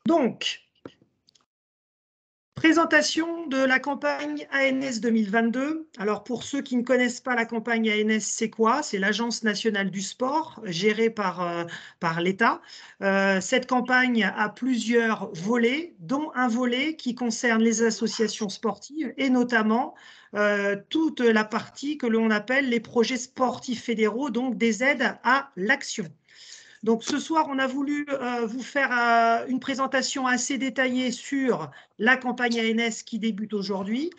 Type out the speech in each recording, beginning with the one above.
Donc, présentation de la campagne ANS 2022. Alors, pour ceux qui ne connaissent pas la campagne ANS, c'est quoi? C'est l'Agence nationale du sport, gérée par l'État. Cette campagne a plusieurs volets, dont un volet qui concerne les associations sportives et notamment toute la partie que l'on appelle les projets sportifs fédéraux, donc des aides à l'action. Donc ce soir, on a voulu vous faire une présentation assez détaillée sur la campagne ANS qui débute aujourd'hui,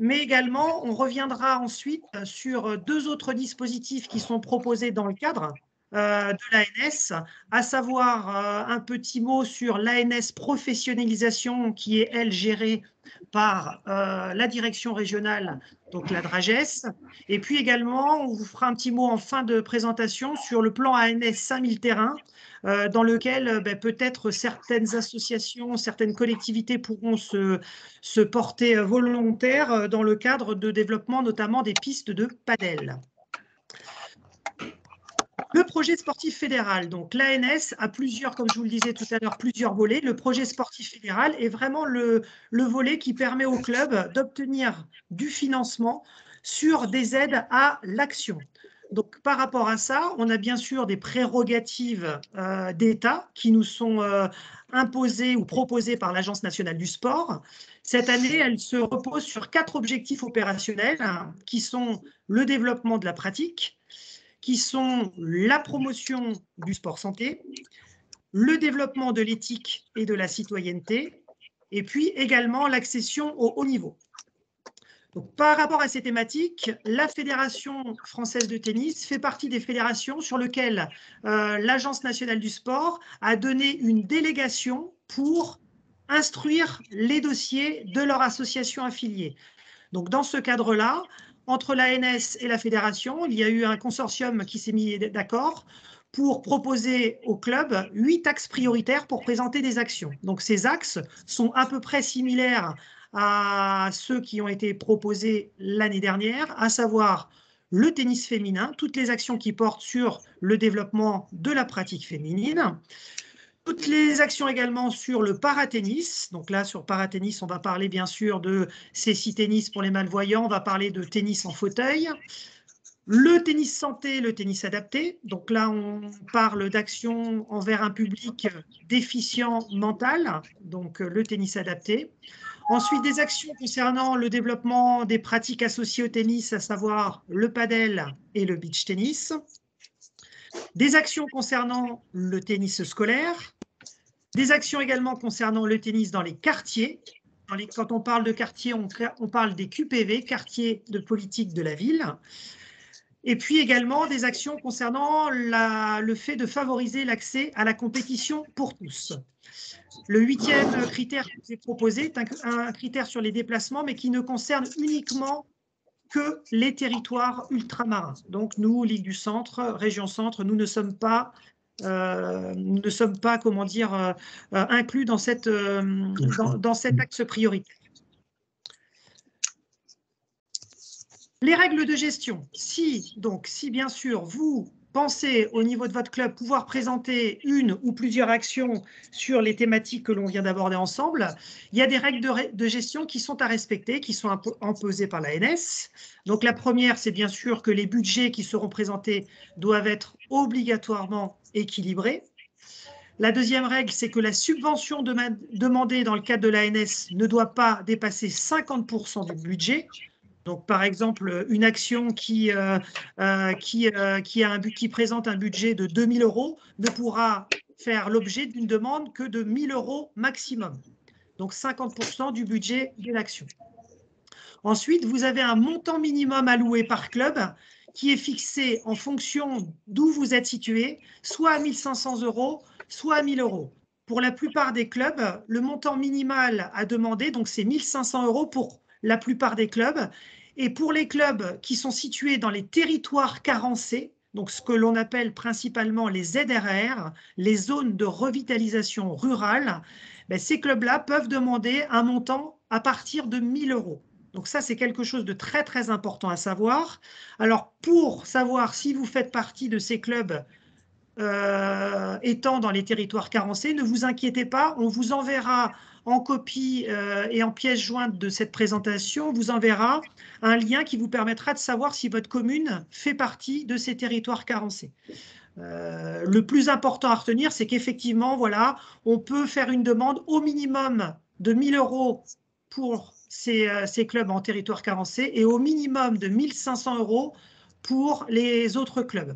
mais également on reviendra ensuite sur deux autres dispositifs qui sont proposés dans le cadre de l'ANS, à savoir un petit mot sur l'ANS professionnalisation qui est, elle, gérée par la direction régionale, donc la DRAGES. Et puis également, on vous fera un petit mot en fin de présentation sur le plan ANS 5000 terrains, dans lequel peut-être certaines associations, certaines collectivités pourront se porter volontaires dans le cadre de développement notamment des pistes de padel. Le projet sportif fédéral, donc l'ANS a plusieurs, comme je vous le disais tout à l'heure, plusieurs volets. Le projet sportif fédéral est vraiment le volet qui permet au club d'obtenir du financement sur des aides à l'action. Donc, par rapport à ça, on a bien sûr des prérogatives d'État qui nous sont imposées ou proposées par l'Agence nationale du sport. Cette année, elle se repose sur 4 objectifs opérationnels qui sont le développement de la pratique, qui sont la promotion du sport santé, le développement de l'éthique et de la citoyenneté, et puis également l'accession au haut niveau. Donc, par rapport à ces thématiques, la Fédération française de tennis fait partie des fédérations sur lesquelles l'Agence nationale du sport a donné une délégation pour instruire les dossiers de leur association affiliée. Donc, dans ce cadre-là, entre l'ANS et la fédération, il y a eu un consortium qui s'est mis d'accord pour proposer au club 8 axes prioritaires pour présenter des actions. Donc, ces axes sont à peu près similaires à ceux qui ont été proposés l'année dernière, à savoir le tennis féminin, toutes les actions qui portent sur le développement de la pratique féminine, toutes les actions également sur le paratennis. Donc là, sur paratennis, on va parler bien sûr de Céci Tennis pour les malvoyants, on va parler de tennis en fauteuil. Le tennis santé, le tennis adapté. Donc là, on parle d'actions envers un public déficient mental, donc le tennis adapté. Ensuite, des actions concernant le développement des pratiques associées au tennis, à savoir le padel et le beach tennis. Des actions concernant le tennis scolaire. Des actions également concernant le tennis dans les quartiers. Quand on parle de quartier, on parle des QPV, quartiers de politique de la ville. Et puis également des actions concernant le fait de favoriser l'accès à la compétition pour tous. Le 8e critère qui vous est proposé est un critère sur les déplacements, mais qui ne concerne uniquement que les territoires ultramarins. Donc nous, Ligue du Centre, Région Centre, nous ne sommes pas comment dire, inclus dans cet axe prioritaire. Les règles de gestion. Si bien sûr vous pensez au niveau de votre club pouvoir présenter une ou plusieurs actions sur les thématiques que l'on vient d'aborder ensemble, il y a des règles de gestion qui sont à respecter, qui sont imposées par l'ANS. Donc la première, c'est bien sûr que les budgets qui seront présentés doivent être obligatoirement équilibrés. La deuxième règle, c'est que la subvention demandée dans le cadre de l'ANS ne doit pas dépasser 50% du budget. Donc, par exemple, une action qui présente un budget de 2 000 € ne pourra faire l'objet d'une demande que de 1 000 € maximum. Donc, 50% du budget de l'action. Ensuite, vous avez un montant minimum alloué par club qui est fixé en fonction d'où vous êtes situé, soit à 1 500 €, soit à 1 000 €. Pour la plupart des clubs, le montant minimal à demander, donc c'est 1 500 € pour la plupart des clubs. Et pour les clubs qui sont situés dans les territoires carencés, donc ce que l'on appelle principalement les ZRR, les zones de revitalisation rurale, ces clubs-là peuvent demander un montant à partir de 1 000 €. Donc ça, c'est quelque chose de très, très important à savoir. Alors, pour savoir si vous faites partie de ces clubs, étant dans les territoires carencés, ne vous inquiétez pas, on vous enverra en copie et en pièce jointe de cette présentation, on vous enverra un lien qui vous permettra de savoir si votre commune fait partie de ces territoires carencés. Le plus important à retenir, c'est qu'effectivement, voilà, on peut faire une demande au minimum de 1 000 € pour ces clubs en territoire carencé et au minimum de 1 500 € pour les autres clubs.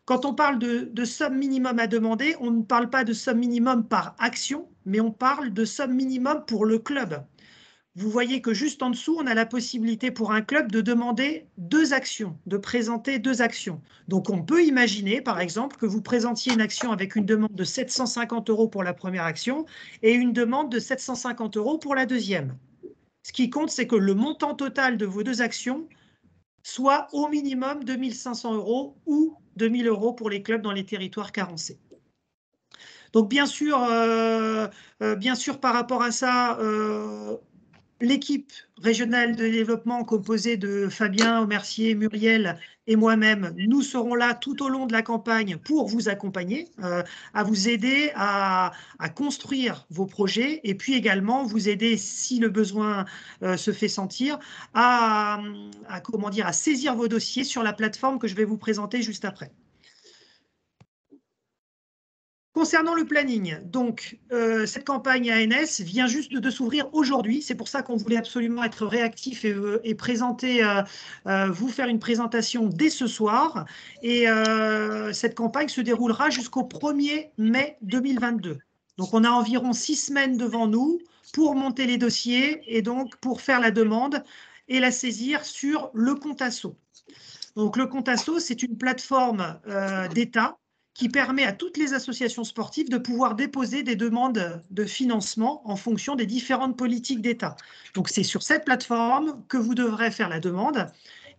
Quand on parle de somme minimum à demander, on ne parle pas de somme minimum par action, mais on parle de somme minimum pour le club. Vous voyez que juste en dessous, on a la possibilité pour un club de demander 2 actions, de présenter 2 actions. Donc, on peut imaginer, par exemple, que vous présentiez une action avec une demande de 750 € pour la première action et une demande de 750 € pour la deuxième. Ce qui compte, c'est que le montant total de vos 2 actions soit au minimum 2 500 € ou 2 000 € pour les clubs dans les territoires carencés. Donc, bien sûr, par rapport à ça, l'équipe régionale de développement composée de Fabien, Mercier, Muriel et moi-même, nous serons là tout au long de la campagne pour vous accompagner, à vous aider à construire vos projets et puis également vous aider, si le besoin se fait sentir, à saisir vos dossiers sur la plateforme que je vais vous présenter juste après. Concernant le planning, donc cette campagne ANS vient juste de s'ouvrir aujourd'hui. C'est pour ça qu'on voulait absolument être réactif et présenter, vous faire une présentation dès ce soir. Et cette campagne se déroulera jusqu'au 1er mai 2022. Donc on a environ 6 semaines devant nous pour monter les dossiers et donc pour faire la demande et la saisir sur le Contasso. Donc le Contasso, c'est une plateforme d'État qui permet à toutes les associations sportives de pouvoir déposer des demandes de financement en fonction des différentes politiques d'État. Donc, c'est sur cette plateforme que vous devrez faire la demande.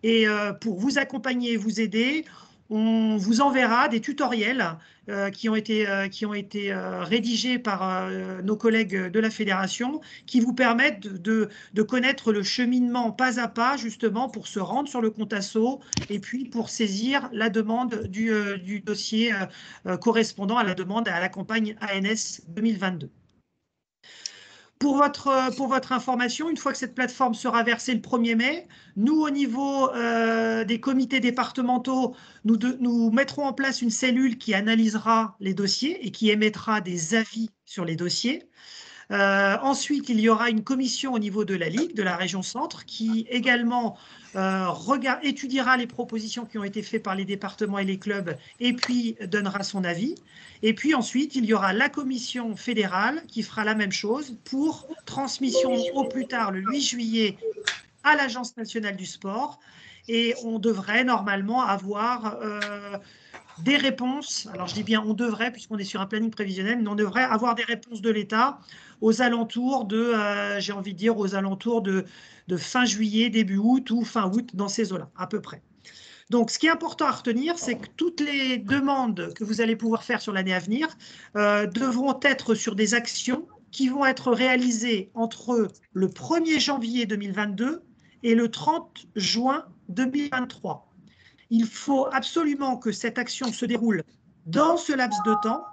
Et pour vous accompagner et vous aider, on vous enverra des tutoriels qui ont été rédigés par nos collègues de la fédération qui vous permettent de connaître le cheminement pas à pas justement pour se rendre sur le Contasso et puis pour saisir la demande du dossier correspondant à la demande à la campagne ANS 2022. Pour votre information, une fois que cette plateforme sera versée le 1er mai, nous, au niveau des comités départementaux, nous mettrons en place une cellule qui analysera les dossiers et qui émettra des avis sur les dossiers. Ensuite, il y aura une commission au niveau de la Ligue, de la région Centre, qui également étudiera les propositions qui ont été faites par les départements et les clubs et puis donnera son avis. Et puis ensuite, il y aura la commission fédérale qui fera la même chose pour transmission au plus tard le 8 juillet à l'Agence nationale du sport. Et on devrait normalement avoir des réponses, alors je dis bien on devrait puisqu'on est sur un planning prévisionnel, mais on devrait avoir des réponses de l'État aux alentours de, j'ai envie de dire, aux alentours de fin juillet, début août ou fin août, dans ces eaux-là, à peu près. Donc, ce qui est important à retenir, c'est que toutes les demandes que vous allez pouvoir faire sur l'année à venir devront être sur des actions qui vont être réalisées entre le 1er janvier 2022 et le 30 juin 2023. Il faut absolument que cette action se déroule dans ce laps de temps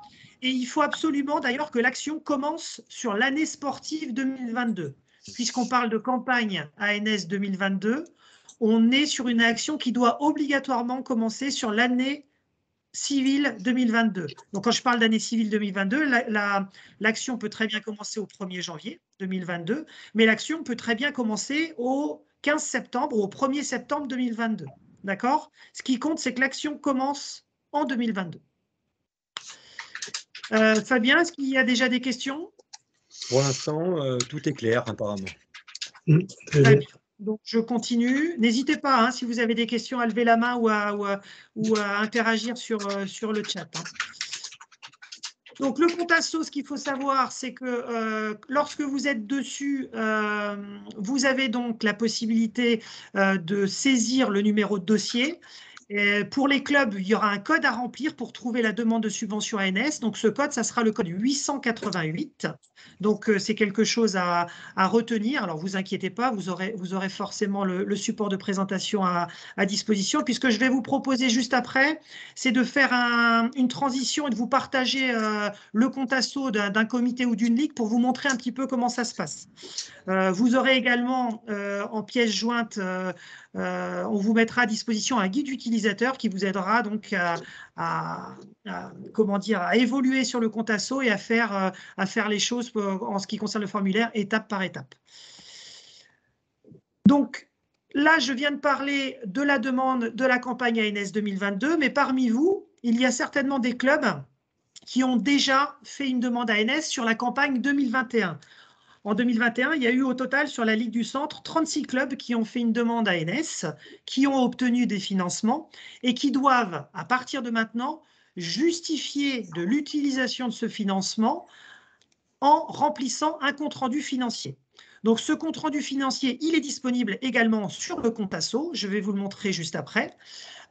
et il faut absolument d'ailleurs que l'action commence sur l'année sportive 2022. Puisqu'on parle de campagne ANS 2022, on est sur une action qui doit obligatoirement commencer sur l'année civile 2022. Donc, quand je parle d'année civile 2022, l'action peut très bien commencer au 1er janvier 2022, mais l'action peut très bien commencer au 15 septembre ou au 1er septembre 2022. D'accord? Ce qui compte, c'est que l'action commence en 2022. Fabien, est-ce qu'il y a déjà des questions? Pour l'instant, tout est clair, apparemment. Très bien. Donc, je continue. N'hésitez pas, hein, si vous avez des questions, à lever la main ou à interagir sur le chat. Hein. Donc, le Contasso, ce qu'il faut savoir, c'est que lorsque vous êtes dessus, vous avez donc la possibilité de saisir le numéro de dossier. Pour les clubs, il y aura un code à remplir pour trouver la demande de subvention ANS. Donc, ce code, ça sera le code 888. Donc, c'est quelque chose à retenir. Alors, vous inquiétez pas, vous aurez forcément le support de présentation à disposition. Puis, ce que je vais vous proposer juste après, c'est de faire une transition et de vous partager le compte asso d'un comité ou d'une ligue pour vous montrer un petit peu comment ça se passe. Vous aurez également en pièce jointe, on vous mettra à disposition un guide utilisateur qui vous aidera donc comment dire, à évoluer sur le compte asso et à faire les choses en ce qui concerne le formulaire étape par étape. Donc là, je viens de parler de la demande de la campagne ANS 2022, mais parmi vous, il y a certainement des clubs qui ont déjà fait une demande ANS sur la campagne 2021. En 2021, il y a eu au total sur la Ligue du Centre 36 clubs qui ont fait une demande ANS, qui ont obtenu des financements et qui doivent, à partir de maintenant, justifier de l'utilisation de ce financement en remplissant un compte-rendu financier. Donc, ce compte-rendu financier, il est disponible également sur le compte asso. Je vais vous le montrer juste après.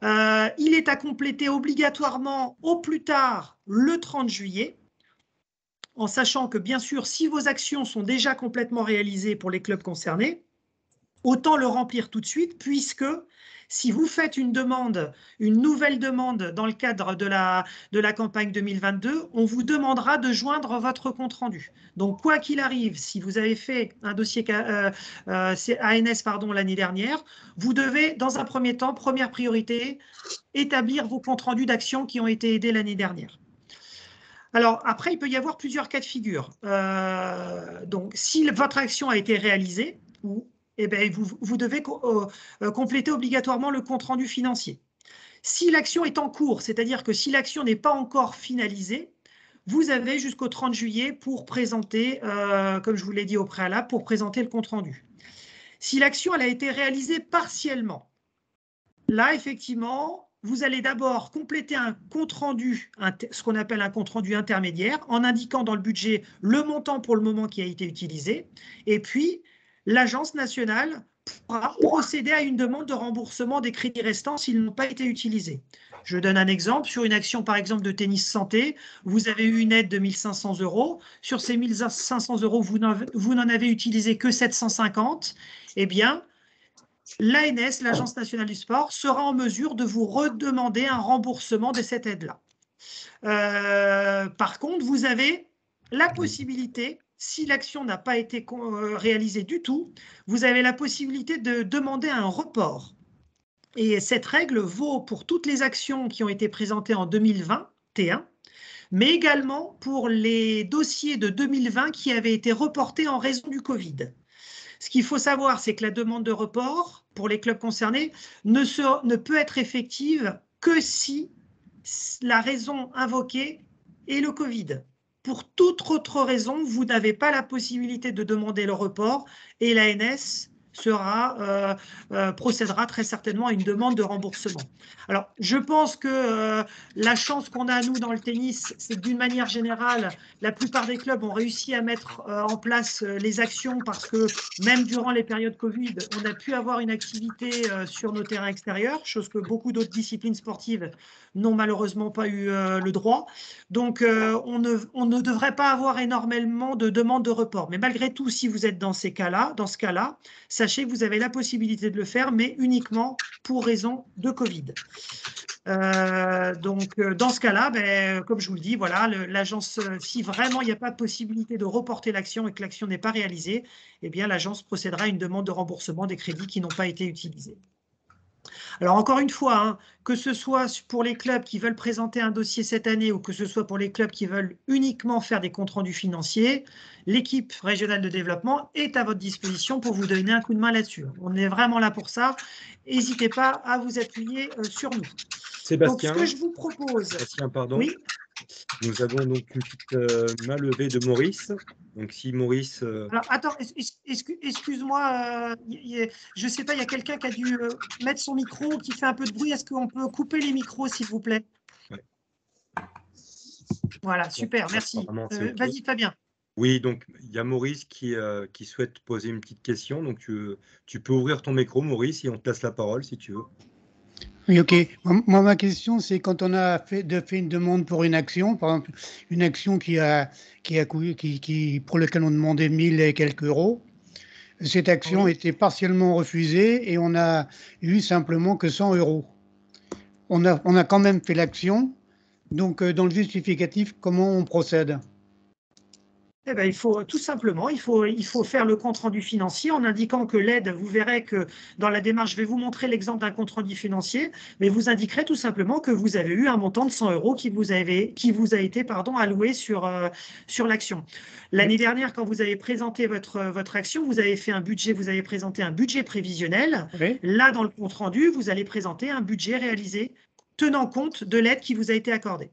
Il est à compléter obligatoirement au plus tard le 30 juillet. En sachant que, bien sûr, si vos actions sont déjà complètement réalisées pour les clubs concernés, autant le remplir tout de suite, puisque si vous faites une nouvelle demande dans le cadre de la campagne 2022, on vous demandera de joindre votre compte-rendu. Donc, quoi qu'il arrive, si vous avez fait un dossier ANS l'année dernière, vous devez, dans un premier temps, première priorité, établir vos comptes-rendus d'actions qui ont été aidés l'année dernière. Alors, après, il peut y avoir plusieurs cas de figure. Donc, si votre action a été réalisée, vous devez compléter obligatoirement le compte-rendu financier. Si l'action est en cours, c'est-à-dire que si l'action n'est pas encore finalisée, vous avez jusqu'au 30 juillet pour présenter, comme je vous l'ai dit au préalable, pour présenter le compte-rendu. Si l'action a été réalisée partiellement, là, effectivement, vous allez d'abord compléter un compte-rendu, ce qu'on appelle un compte-rendu intermédiaire, en indiquant dans le budget le montant pour le moment qui a été utilisé. Et puis, l'Agence nationale pourra procéder à une demande de remboursement des crédits restants s'ils n'ont pas été utilisés. Je donne un exemple. Sur une action, par exemple, de tennis santé, vous avez eu une aide de 1 500 €. Sur ces 1 500 €, vous n'en avez utilisé que 750. Eh bien, l'ANS, l'Agence nationale du sport, sera en mesure de vous redemander un remboursement de cette aide-là. Par contre, vous avez la possibilité, si l'action n'a pas été réalisée du tout, vous avez la possibilité de demander un report. Et cette règle vaut pour toutes les actions qui ont été présentées en 2021, mais également pour les dossiers de 2020 qui avaient été reportés en raison du Covid. Ce qu'il faut savoir, c'est que la demande de report pour les clubs concernés ne peut être effective que si la raison invoquée est le Covid. Pour toute autre raison, vous n'avez pas la possibilité de demander le report et l'ANS procédera très certainement à une demande de remboursement. Alors, je pense que la chance qu'on a, nous, dans le tennis, c'est que d'une manière générale, la plupart des clubs ont réussi à mettre en place les actions parce que même durant les périodes Covid, on a pu avoir une activité sur nos terrains extérieurs, chose que beaucoup d'autres disciplines sportives n'ont malheureusement pas eu le droit. Donc, on ne devrait pas avoir énormément de demandes de report. Mais malgré tout, si vous êtes dans ce cas-là, sachez que vous avez la possibilité de le faire, mais uniquement pour raison de Covid. Donc, dans ce cas-là, comme je vous le dis, voilà, l'agence, si vraiment il n'y a pas de possibilité de reporter l'action et que l'action n'est pas réalisée, eh bien, l'agence procédera à une demande de remboursement des crédits qui n'ont pas été utilisés. Alors, encore une fois, hein, que ce soit pour les clubs qui veulent présenter un dossier cette année ou que ce soit pour les clubs qui veulent uniquement faire des comptes rendus financiers, l'équipe régionale de développement est à votre disposition pour vous donner un coup de main là-dessus. On est vraiment là pour ça. N'hésitez pas à vous appuyer sur nous. Sébastien, donc, ce que je vous propose… Sébastien, pardon. Oui. Nous avons donc une petite main levée de Maurice. Donc, si Maurice… Alors, attends, excuse-moi, je ne sais pas, il y a quelqu'un qui a dû mettre son micro, qui fait un peu de bruit. Est-ce qu'on peut couper les micros, s'il vous plaît? Ouais. Voilà, super, merci. Vas-y, Fabien. Oui, donc il y a Maurice qui souhaite poser une petite question. Donc, tu peux ouvrir ton micro, Maurice, et on te laisse la parole si tu veux. Oui, ok. Moi, ma question, c'est quand on a fait une demande pour une action, par exemple, une action pour laquelle on demandait 1000 et quelques euros, cette action Oui. était partiellement refusée et on a eu simplement que 100 euros. On a quand même fait l'action. Donc, dans le justificatif, comment on procède? Eh ben, il faut tout simplement, il faut faire le compte-rendu financier en indiquant que l'aide, vous verrez que dans la démarche, je vais vous montrer l'exemple d'un compte-rendu financier, mais vous indiquerez tout simplement que vous avez eu un montant de 100 euros qui vous a été alloué sur l'action. L'année dernière, quand vous avez présenté votre action, vous avez présenté un budget prévisionnel. Oui. Là, dans le compte-rendu, vous allez présenter un budget réalisé tenant compte de l'aide qui vous a été accordée.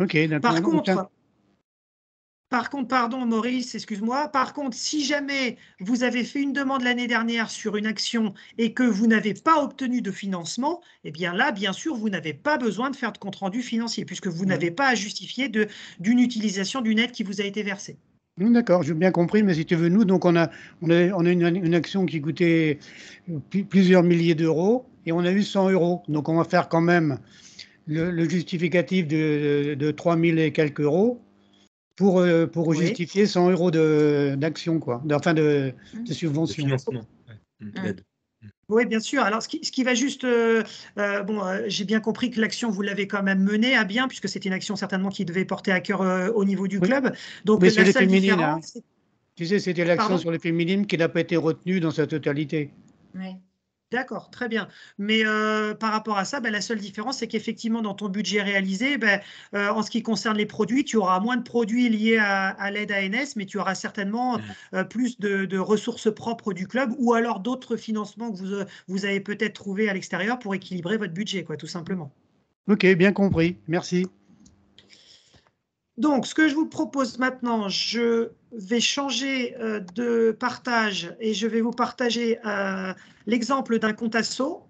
Ok, Par d'accord. contre, pardon Maurice, excuse-moi. Par contre, si jamais vous avez fait une demande l'année dernière sur une action et que vous n'avez pas obtenu de financement, eh bien là, bien sûr, vous n'avez pas besoin de faire de compte-rendu financier puisque vous n'avez pas à justifier d'une utilisation d'une aide qui vous a été versée. D'accord, j'ai bien compris, mais si tu veux, nous, donc on a une action qui coûtait plusieurs milliers d'euros et on a eu 100 euros. Donc on va faire quand même le justificatif de 3000 et quelques euros pour Oui. justifier 100 euros d'action, quoi, de De subvention. financement, ouais. D'aide. Oui, bien sûr. Alors, ce qui va juste, j'ai bien compris que l'action, vous l'avez quand même menée à bien, puisque c'était une action certainement qui devait porter à cœur au niveau du Oui, club. Donc, mais c'est la les seule féminines, hein. différence, Tu sais, c'était l'action pardon? sur les féminines qui n'a pas été retenue dans sa totalité. Oui. D'accord, très bien. Mais par rapport à ça, la seule différence, c'est qu'effectivement, dans ton budget réalisé, en ce qui concerne les produits, tu auras moins de produits liés à l'aide ANS, mais tu auras certainement plus de ressources propres du club ou alors d'autres financements que vous avez peut-être trouvé à l'extérieur pour équilibrer votre budget, quoi, tout simplement. Ok, bien compris. Merci. Donc, ce que je vous propose maintenant, je vais changer de partage et je vais vous partager l'exemple d'un compte asso.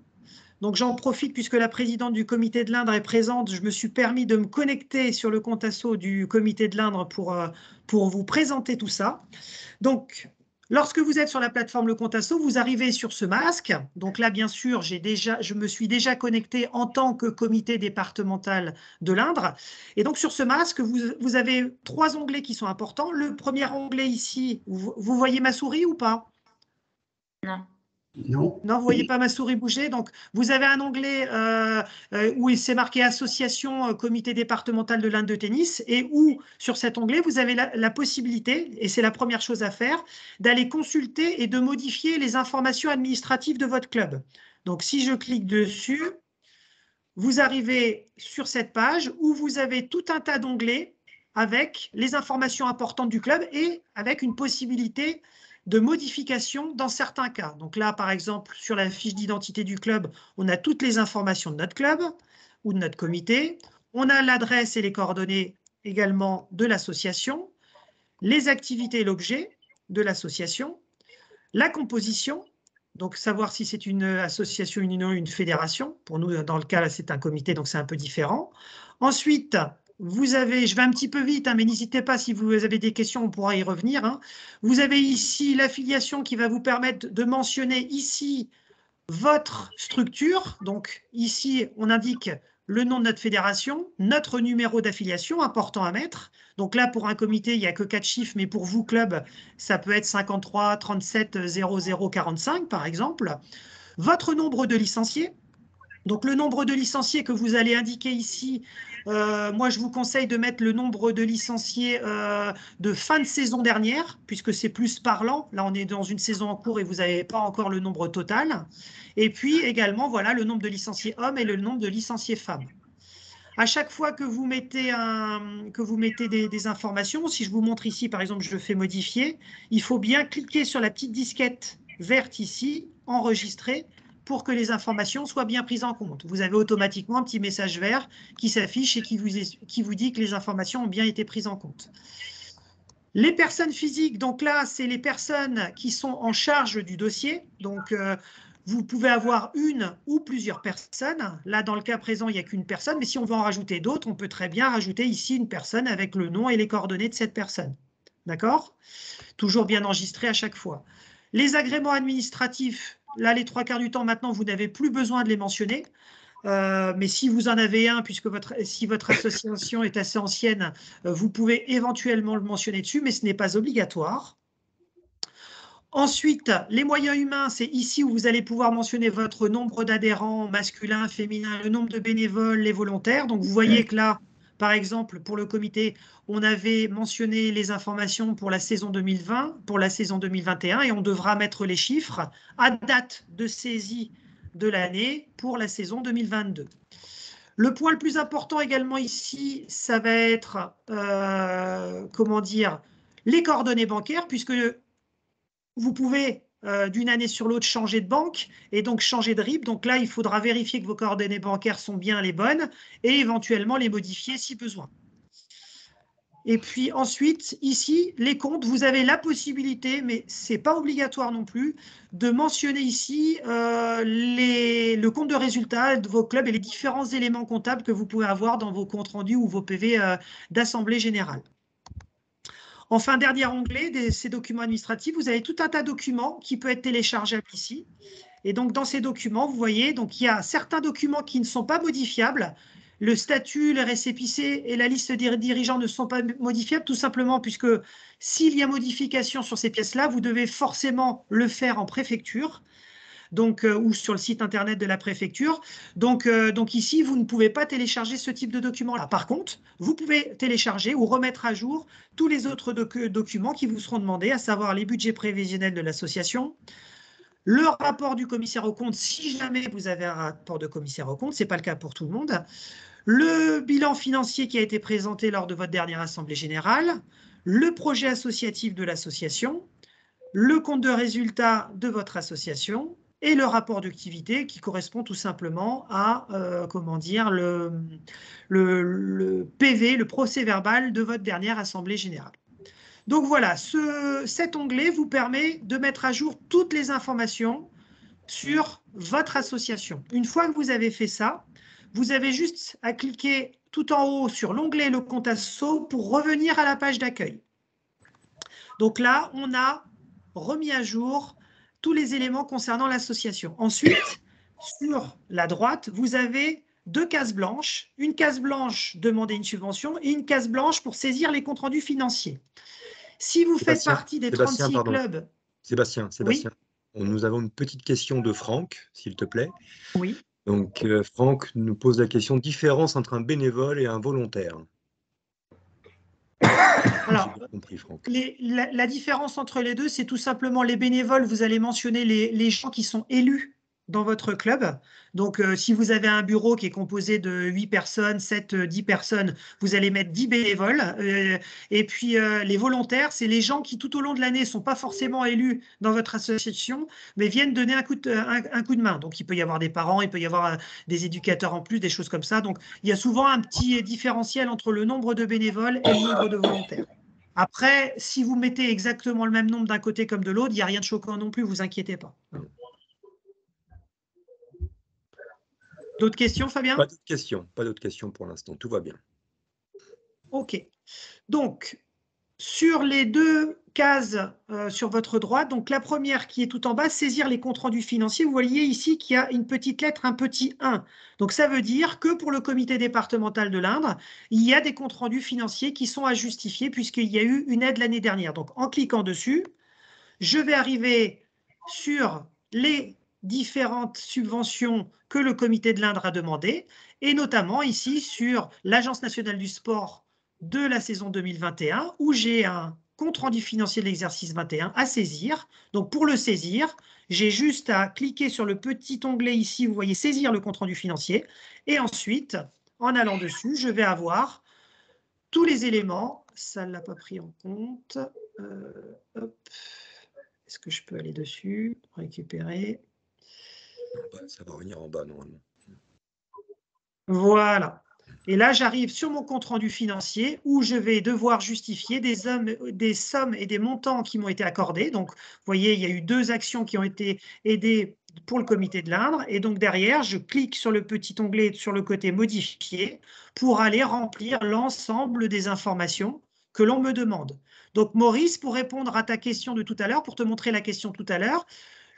Donc, j'en profite puisque la présidente du comité de l'Indre est présente. Je me suis permis de me connecter sur le compte asso du comité de l'Indre pour vous présenter tout ça. Donc, lorsque vous êtes sur la plateforme Le Compte Asso, vous arrivez sur ce masque. Donc là, bien sûr, je me suis déjà connecté en tant que comité départemental de l'Indre. Et donc, sur ce masque, vous avez 3 onglets qui sont importants. Le premier onglet ici, vous voyez ma souris ou pas? Non. Non. Non, vous ne voyez pas ma souris bouger. Donc, vous avez un onglet où c'est marqué Association Comité départemental de l'Inde de tennis et où, sur cet onglet, vous avez la possibilité, et c'est la première chose à faire, d'aller consulter et de modifier les informations administratives de votre club. Donc, si je clique dessus, vous arrivez sur cette page où vous avez tout un tas d'onglets avec les informations importantes du club et avec une possibilité de modification dans certains cas. Donc là, par exemple, sur la fiche d'identité du club, on a toutes les informations de notre club ou de notre comité. On a l'adresse et les coordonnées également de l'association, les activités et l'objet de l'association, la composition, donc savoir si c'est une association, une union, une fédération. Pour nous, dans le cas, là, c'est un comité, donc c'est un peu différent. Ensuite, vous avez, je vais un petit peu vite, mais n'hésitez pas, si vous avez des questions, on pourra y revenir. Vous avez ici l'affiliation qui va vous permettre de mentionner ici votre structure. Donc ici, on indique le nom de notre fédération, notre numéro d'affiliation, important à mettre. Donc là, pour un comité, il n'y a que 4 chiffres, mais pour vous, club, ça peut être 53 37 00 45, par exemple. Votre nombre de licenciés. Donc le nombre de licenciés que vous allez indiquer ici, moi je vous conseille de mettre le nombre de licenciés de fin de saison dernière, puisque c'est plus parlant. Là on est dans une saison en cours et vous n'avez pas encore le nombre total. Et puis également voilà le nombre de licenciés hommes et le nombre de licenciés femmes. À chaque fois que vous mettez, des informations, si je vous montre ici par exemple je fais modifier, il faut bien cliquer sur la petite disquette verte ici, enregistrer, pour que les informations soient bien prises en compte. Vous avez automatiquement un petit message vert qui s'affiche et qui vous dit que les informations ont bien été prises en compte. Les personnes physiques, donc là, c'est les personnes qui sont en charge du dossier. Donc, vous pouvez avoir une ou plusieurs personnes. Là, dans le cas présent, il n'y a qu'une personne, mais si on veut en rajouter d'autres, on peut très bien rajouter ici une personne avec le nom et les coordonnées de cette personne. D'accord? Toujours bien enregistré à chaque fois. Les agréments administratifs, là, les 3/4 du temps, maintenant, vous n'avez plus besoin de les mentionner. Mais si vous en avez un, puisque si votre association est assez ancienne, vous pouvez éventuellement le mentionner dessus, mais ce n'est pas obligatoire. Ensuite, les moyens humains, c'est ici où vous allez pouvoir mentionner votre nombre d'adhérents masculins, féminins, le nombre de bénévoles, les volontaires. Donc, vous voyez que là, par exemple, pour le comité, on avait mentionné les informations pour la saison 2020, pour la saison 2021, et on devra mettre les chiffres à date de saisie de l'année pour la saison 2022. Le point le plus important également ici, ça va être, comment dire, les coordonnées bancaires, puisque vous pouvez d'une année sur l'autre changer de banque et donc changer de RIB. Donc là, il faudra vérifier que vos coordonnées bancaires sont bien les bonnes et éventuellement les modifier si besoin. Et puis ensuite, ici, les comptes, vous avez la possibilité, mais ce n'est pas obligatoire non plus, de mentionner ici le compte de résultat de vos clubs et les différents éléments comptables que vous pouvez avoir dans vos comptes rendus ou vos PV d'Assemblée générale. Enfin, dernier onglet de ces documents administratifs, vous avez tout un tas de documents qui peuvent être téléchargeables ici. Et donc, dans ces documents, vous voyez, donc, il y a certains documents qui ne sont pas modifiables. Le statut, le récépissé et la liste des dirigeants ne sont pas modifiables, tout simplement puisque s'il y a modification sur ces pièces-là, vous devez forcément le faire en préfecture. Donc, ou sur le site internet de la préfecture. Donc ici, vous ne pouvez pas télécharger ce type de document-là. Par contre, vous pouvez télécharger ou remettre à jour tous les autres documents qui vous seront demandés, à savoir les budgets prévisionnels de l'association, le rapport du commissaire aux comptes, si jamais vous avez un rapport de commissaire aux comptes, ce n'est pas le cas pour tout le monde, le bilan financier qui a été présenté lors de votre dernière assemblée générale, le projet associatif de l'association, le compte de résultat de votre association, et le rapport d'activité qui correspond tout simplement à comment dire, le PV, le procès verbal de votre dernière assemblée générale. Donc voilà, cet onglet vous permet de mettre à jour toutes les informations sur votre association. Une fois que vous avez fait ça, vous avez juste à cliquer tout en haut sur l'onglet Le compte asso pour revenir à la page d'accueil. Donc là, on a remis à jour tous les éléments concernant l'association. Ensuite, sur la droite, vous avez deux cases blanches. Une case blanche, demander une subvention, et une case blanche pour saisir les comptes rendus financiers. Si vous faites partie des 36 clubs… Sébastien, oui. Nous avons une petite question de Franck, s'il te plaît. Oui. Donc, Franck nous pose la question, différence entre un bénévole et un volontaire. Alors, la différence entre les deux, c'est tout simplement les bénévoles, vous allez mentionner les gens qui sont élus dans votre club. Donc, si vous avez un bureau qui est composé de 8 personnes, 7, 10 personnes, vous allez mettre 10 bénévoles. Et puis, les volontaires, c'est les gens qui, tout au long de l'année, ne sont pas forcément élus dans votre association, mais viennent donner un coup de main. Donc, il peut y avoir des parents, il peut y avoir des éducateurs en plus, des choses comme ça. Donc, il y a souvent un petit différentiel entre le nombre de bénévoles et le nombre de volontaires. Après, si vous mettez exactement le même nombre d'un côté comme de l'autre, il n'y a rien de choquant non plus, vous inquiétez pas. D'autres questions, Fabien? Pas d'autres questions pour l'instant, tout va bien. Ok. Donc, sur les deux cases sur votre droite, donc la première qui est tout en bas, saisir les comptes rendus financiers, vous voyez ici qu'il y a une petite lettre, un petit 1. Donc, ça veut dire que pour le comité départemental de l'Indre, il y a des comptes rendus financiers qui sont à justifier puisqu'il y a eu une aide l'année dernière. Donc, en cliquant dessus, je vais arriver sur les différentes subventions que le comité de l'Indre a demandées, et notamment ici sur l'Agence nationale du sport de la saison 2021, où j'ai un compte rendu financier de l'exercice 21 à saisir. Donc pour le saisir, j'ai juste à cliquer sur le petit onglet ici, vous voyez saisir le compte rendu financier, et ensuite, en allant dessus, je vais avoir tous les éléments. Ça ne l'a pas pris en compte. Hop. Est-ce que je peux aller dessus, récupérer? Ça va revenir en bas, normalement. Voilà. Et là, j'arrive sur mon compte rendu financier où je vais devoir justifier des sommes et des montants qui m'ont été accordés. Donc, vous voyez, il y a eu 2 actions qui ont été aidées pour le comité de l'Indre. Et donc, derrière, je clique sur le petit onglet sur le côté modifier pour aller remplir l'ensemble des informations que l'on me demande. Donc, Maurice, pour répondre à ta question de tout à l'heure, pour te montrer la question tout à l'heure,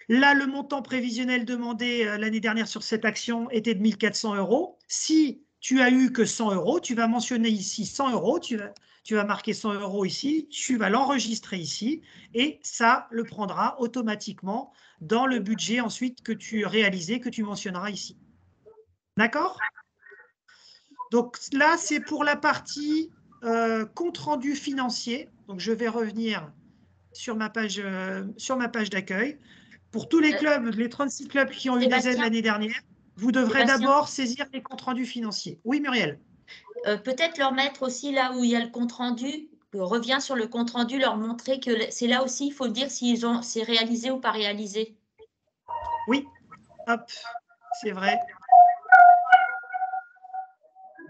Là, le montant prévisionnel demandé l'année dernière sur cette action était de 1 400 €. Si tu as eu que 100 €, tu vas mentionner ici 100 €, tu vas marquer 100 € ici, tu vas l'enregistrer ici et ça le prendra automatiquement dans le budget ensuite que tu réalisais, que tu mentionneras ici. D'accord? Donc là, c'est pour la partie compte-rendu financier. Donc je vais revenir sur ma page d'accueil. Pour tous les clubs, les 36 clubs qui ont eu des aides l'année dernière, vous devrez d'abord saisir les comptes rendus financiers. Oui, Muriel? Peut-être leur mettre aussi là où il y a le compte rendu, revient sur le compte rendu, leur montrer que c'est là aussi, il faut dire si c'est réalisé ou pas réalisé. Oui, hop, c'est vrai.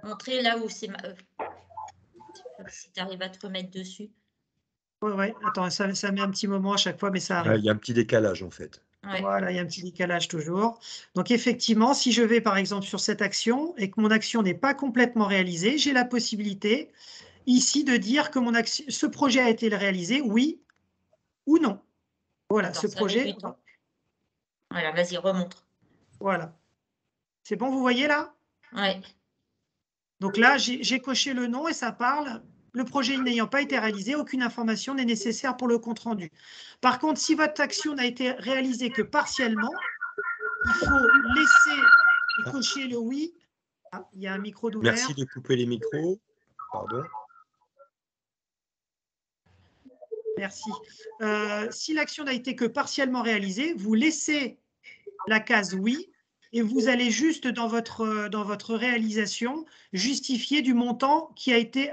Montrer là où c'est. Si tu arrives à te remettre dessus. Ouais, attends, ça met un petit moment à chaque fois, mais ça arrive. Il y a un petit décalage en fait. Ouais. Voilà, il y a un petit décalage toujours. Donc effectivement, si je vais par exemple sur cette action et que mon action n'est pas complètement réalisée, j'ai la possibilité ici de dire que ce projet a été réalisé, oui ou non. Voilà, ce projet. Voilà, vas-y, remontre. Voilà. C'est bon, vous voyez là? Ouais. Donc là, j'ai coché le nom et ça parle. Le projet n'ayant pas été réalisé, aucune information n'est nécessaire pour le compte-rendu. Par contre, si votre action n'a été réalisée que partiellement, il faut laisser cocher le oui. Ah, il y a un micro d'ouvert. Merci de couper les micros. Pardon. Merci. Si l'action n'a été que partiellement réalisée, vous laissez la case oui et vous allez juste dans votre réalisation justifier du montant qui a été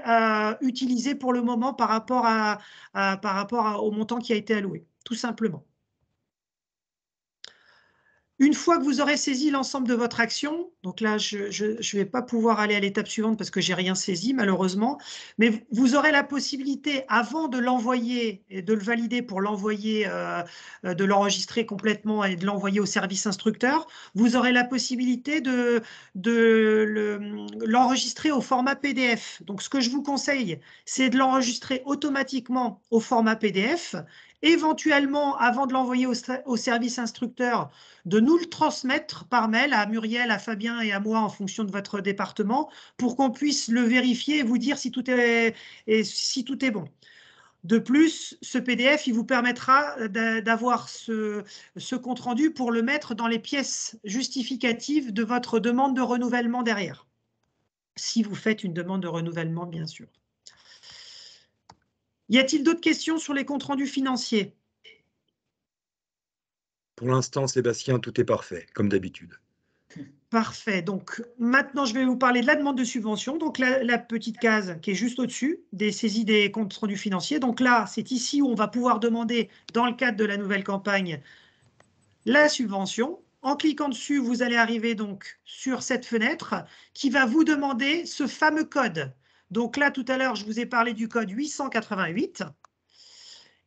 utilisé pour le moment par rapport au montant qui a été alloué, tout simplement. Une fois que vous aurez saisi l'ensemble de votre action, donc là, je ne vais pas pouvoir aller à l'étape suivante parce que je n'ai rien saisi, malheureusement, mais vous aurez la possibilité, avant de l'envoyer et de le valider pour l'envoyer, de l'enregistrer complètement et de l'envoyer au service instructeur, vous aurez la possibilité de l'enregistrer au format PDF. Donc, ce que je vous conseille, c'est de l'enregistrer automatiquement au format PDF. Éventuellement, avant de l'envoyer au service instructeur, de nous le transmettre par mail à Muriel, à Fabien et à moi en fonction de votre département pour qu'on puisse le vérifier et vous dire si tout est bon. De plus, ce PDF, il vous permettra d'avoir ce compte-rendu pour le mettre dans les pièces justificatives de votre demande de renouvellement derrière. Si vous faites une demande de renouvellement, bien sûr. Y a-t-il d'autres questions sur les comptes rendus financiers? Pour l'instant, Sébastien, tout est parfait, comme d'habitude. Parfait. Donc, maintenant, je vais vous parler de la demande de subvention. Donc, la petite case qui est juste au-dessus des saisies des comptes rendus financiers. Donc là, c'est ici où on va pouvoir demander, dans le cadre de la nouvelle campagne, la subvention. En cliquant dessus, vous allez arriver donc sur cette fenêtre qui va vous demander ce fameux code. Donc là, tout à l'heure, je vous ai parlé du code 888.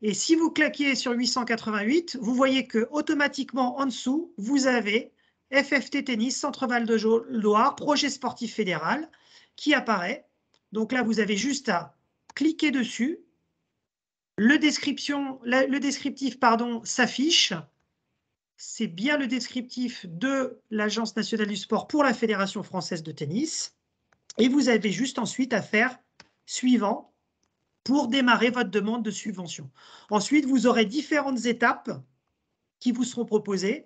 Et si vous claquez sur 888, vous voyez que automatiquement en dessous, vous avez FFT Tennis, Centre Val de Loire, projet sportif fédéral qui apparaît. Donc là, vous avez juste à cliquer dessus. Le descriptif s'affiche. C'est bien le descriptif de l'Agence nationale du sport pour la Fédération française de tennis. Et vous avez juste ensuite à faire suivant pour démarrer votre demande de subvention. Ensuite, vous aurez différentes étapes qui vous seront proposées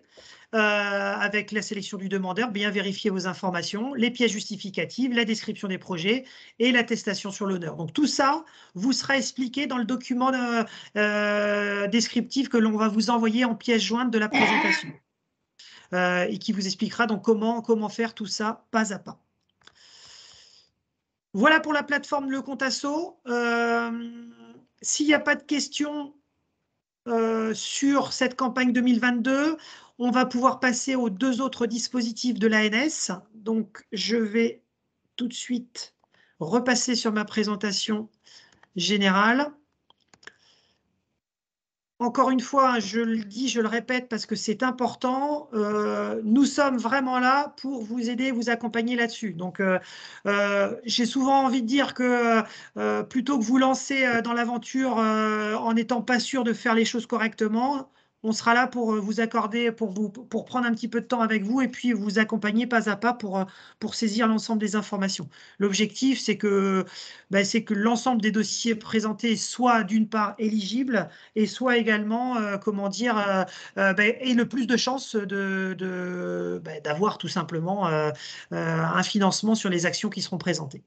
avec la sélection du demandeur, bien vérifier vos informations, les pièces justificatives, la description des projets et l'attestation sur l'honneur. Donc tout ça vous sera expliqué dans le document descriptif que l'on va vous envoyer en pièce jointe de la présentation et qui vous expliquera donc comment faire tout ça pas à pas. Voilà pour la plateforme Le Compte Asso. S'il n'y a pas de questions sur cette campagne 2022, on va pouvoir passer aux deux autres dispositifs de l'ANS. Donc, je vais tout de suite repasser sur ma présentation générale. Encore une fois, je le dis, je le répète parce que c'est important, nous sommes vraiment là pour vous aider, vous accompagner là-dessus. Donc, j'ai souvent envie de dire que plutôt que vous lancer dans l'aventure en n'étant pas sûr de faire les choses correctement, on sera là pour vous accorder, pour prendre un petit peu de temps avec vous et puis vous accompagner pas à pas pour saisir l'ensemble des informations. L'objectif, c'est que l'ensemble des dossiers présentés soient d'une part éligibles et soit également, aient le plus de chances d'avoir tout simplement un financement sur les actions qui seront présentées.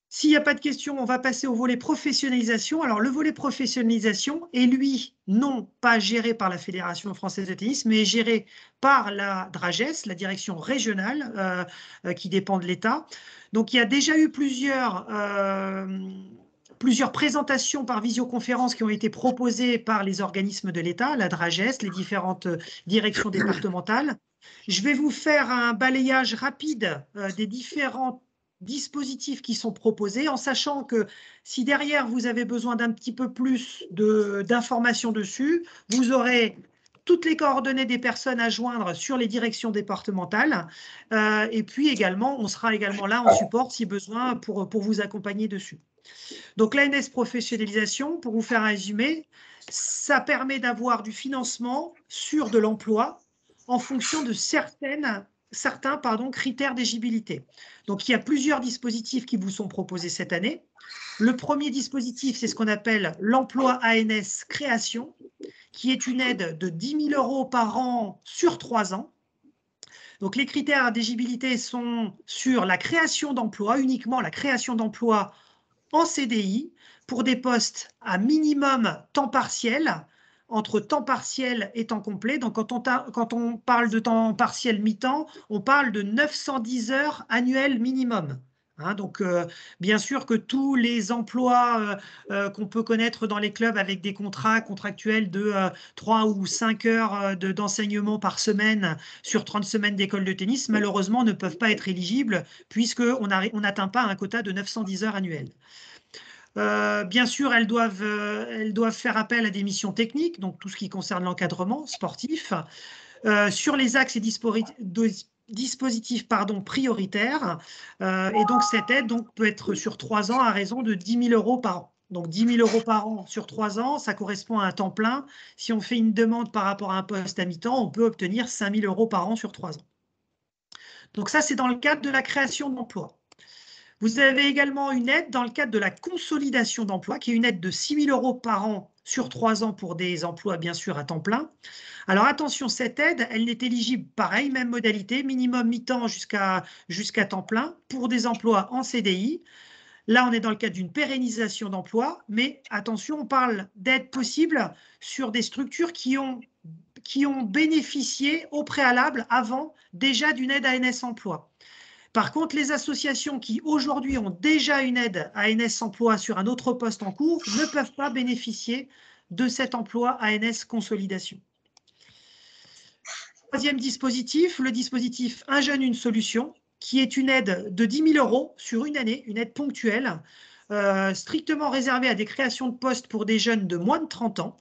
S'il n'y a pas de questions, on va passer au volet professionnalisation. Alors, le volet professionnalisation est, lui, non pas géré par la Fédération française de tennis, mais géré par la DRAGES, la direction régionale, qui dépend de l'État. Donc, il y a déjà eu plusieurs présentations par visioconférence qui ont été proposées par les organismes de l'État, la DRAGES, les différentes directions départementales. Je vais vous faire un balayage rapide des différents dispositifs qui sont proposés, en sachant que si derrière vous avez besoin d'un petit peu plus d'informations dessus, vous aurez toutes les coordonnées des personnes à joindre sur les directions départementales. Et puis également, on sera également là en support si besoin pour vous accompagner dessus. Donc l'ANS professionnalisation, pour vous faire un résumé, ça permet d'avoir du financement sur de l'emploi en fonction de certains critères d'éligibilité. Donc, il y a plusieurs dispositifs qui vous sont proposés cette année. Le premier dispositif, c'est ce qu'on appelle l'emploi ANS création, qui est une aide de 10 000 € par an sur 3 ans. Donc, les critères d'éligibilité sont sur la création d'emplois, uniquement la création d'emplois en CDI, pour des postes à minimum temps partiel, entre temps partiel et temps complet. Donc, quand on parle de temps partiel mi-temps, on parle de 910 heures annuelles minimum. Hein, donc, bien sûr que tous les emplois qu'on peut connaître dans les clubs avec des contrats contractuels de 3 ou 5 heures d'enseignement par semaine sur 30 semaines d'école de tennis, malheureusement, ne peuvent pas être éligibles puisqu'on n'atteint pas un quota de 910 heures annuelles. Bien sûr, elles doivent faire appel à des missions techniques, donc tout ce qui concerne l'encadrement sportif, sur les axes et dispositifs prioritaires. Et donc, cette aide peut être sur 3 ans à raison de 10 000 € par an. Donc, 10 000 € par an sur 3 ans, ça correspond à un temps plein. Si on fait une demande par rapport à un poste à mi-temps, on peut obtenir 5 000 € par an sur 3 ans. Donc, ça, c'est dans le cadre de la création d'emplois. Vous avez également une aide dans le cadre de la consolidation d'emplois, qui est une aide de 6 000 € par an sur 3 ans pour des emplois, bien sûr, à temps plein. Alors attention, cette aide, elle n'est éligible, pareil, même modalité, minimum mi-temps jusqu'à temps plein pour des emplois en CDI. Là, on est dans le cadre d'une pérennisation d'emploi, mais attention, on parle d'aide possible sur des structures qui ont bénéficié au préalable, avant, déjà d'une aide ANS Emploi. Par contre, les associations qui aujourd'hui ont déjà une aide ANS Emploi sur un autre poste en cours ne peuvent pas bénéficier de cet emploi ANS Consolidation. Troisième dispositif, le dispositif Un jeune, une solution, qui est une aide de 10 000 € sur une année, une aide ponctuelle, strictement réservée à des créations de postes pour des jeunes de moins de 30 ans.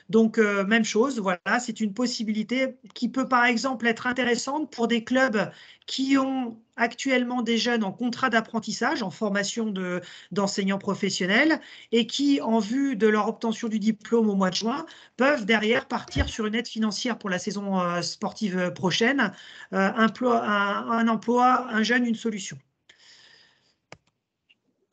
Donc, même chose, voilà, c'est une possibilité qui peut par exemple être intéressante pour des clubs qui ont actuellement des jeunes en contrat d'apprentissage, en formation d'enseignants professionnels et qui, en vue de leur obtention du diplôme au mois de juin, peuvent derrière partir sur une aide financière pour la saison sportive prochaine, un emploi, un jeune, une solution.